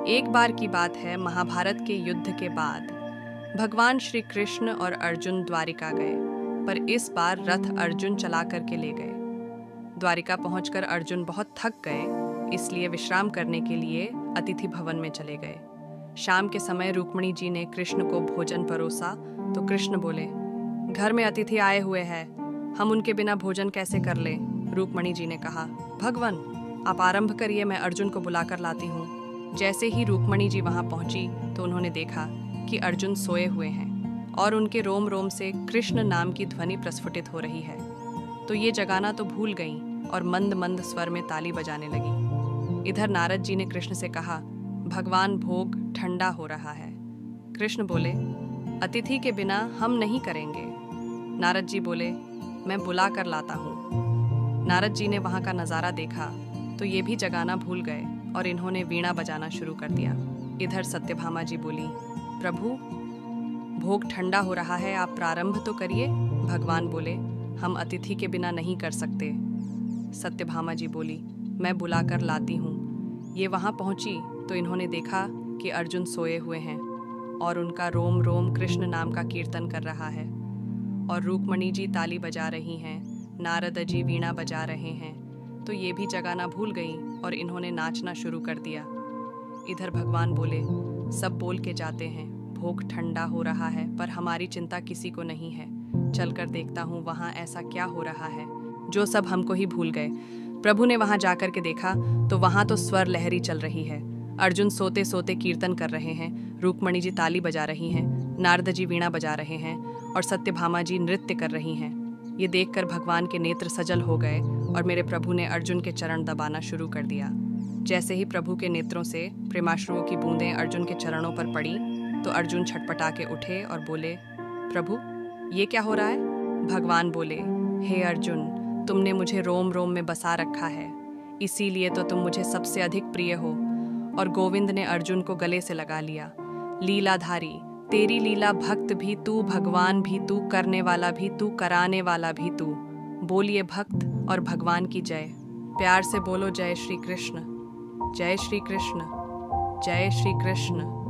एक बार की बात है, महाभारत के युद्ध के बाद भगवान श्री कृष्ण और अर्जुन द्वारिका गए, पर इस बार रथ अर्जुन चला करके ले गए। द्वारिका पहुंचकर अर्जुन बहुत थक गए, इसलिए विश्राम करने के लिए अतिथि भवन में चले गए। शाम के समय रुक्मिणी जी ने कृष्ण को भोजन परोसा तो कृष्ण बोले, घर में अतिथि आए हुए हैं, हम उनके बिना भोजन कैसे कर लें। रुक्मिणी जी ने कहा, भगवान आप आरंभ करिए, मैं अर्जुन को बुलाकर लाती हूँ। जैसे ही रुक्मिणी जी वहां पहुंची तो उन्होंने देखा कि अर्जुन सोए हुए हैं और उनके रोम रोम से कृष्ण नाम की ध्वनि प्रस्फुटित हो रही है। तो ये जगाना तो भूल गईं और मंद मंद स्वर में ताली बजाने लगी। इधर नारद जी ने कृष्ण से कहा, भगवान भोग ठंडा हो रहा है। कृष्ण बोले, अतिथि के बिना हम नहीं करेंगे। नारद जी बोले, मैं बुला कर लाता हूँ। नारद जी ने वहाँ का नज़ारा देखा तो ये भी जगाना भूल गए और इन्होंने वीणा बजाना शुरू कर दिया। इधर सत्यभामा जी बोली, प्रभु भोग ठंडा हो रहा है, आप प्रारंभ तो करिए। भगवान बोले, हम अतिथि के बिना नहीं कर सकते। सत्यभामा जी बोली, मैं बुला कर लाती हूँ। ये वहाँ पहुँची तो इन्होंने देखा कि अर्जुन सोए हुए हैं और उनका रोम रोम कृष्ण नाम का कीर्तन कर रहा है और रुक्मिणी जी ताली बजा रही हैं, नारद जी वीणा बजा रहे हैं। तो ये भी जगाना भूल गई और इन्होंने नाचना शुरू कर दिया। इधर भगवान बोले, सब बोल के जाते हैं, भोग ठंडा हो रहा है, पर हमारी चिंता किसी को नहीं है। चलकर देखता हूँ वहाँ ऐसा क्या हो रहा है जो सब हमको ही भूल गए। प्रभु ने वहाँ जाकर के देखा तो वहाँ तो स्वर लहरी चल रही है। अर्जुन सोते सोते कीर्तन कर रहे हैं, रुक्मिणी जी ताली बजा रही हैं, नारद जी वीणा बजा रहे हैं और सत्यभामा जी नृत्य कर रही हैं। ये देखकर भगवान के नेत्र सजल हो गए और मेरे प्रभु ने अर्जुन के चरण दबाना शुरू कर दिया। जैसे ही प्रभु के नेत्रों से प्रेमाश्रुओं की बूंदें अर्जुन के चरणों पर पड़ी तो अर्जुन छटपटा के उठे और बोले, प्रभु ये क्या हो रहा है। भगवान बोले, हे अर्जुन, तुमने मुझे रोम रोम में बसा रखा है, इसीलिए तो तुम मुझे सबसे अधिक प्रिय हो। और गोविंद ने अर्जुन को गले से लगा लिया। लीलाधारी, तेरी लीला भक्त भी तू, भगवान भी तू, करने वाला भी तू, कराने वाला भी तू। बोलिए भक्त और भगवान की जय। प्यार से बोलो, जय श्री कृष्ण, जय श्री कृष्ण, जय श्री कृष्ण।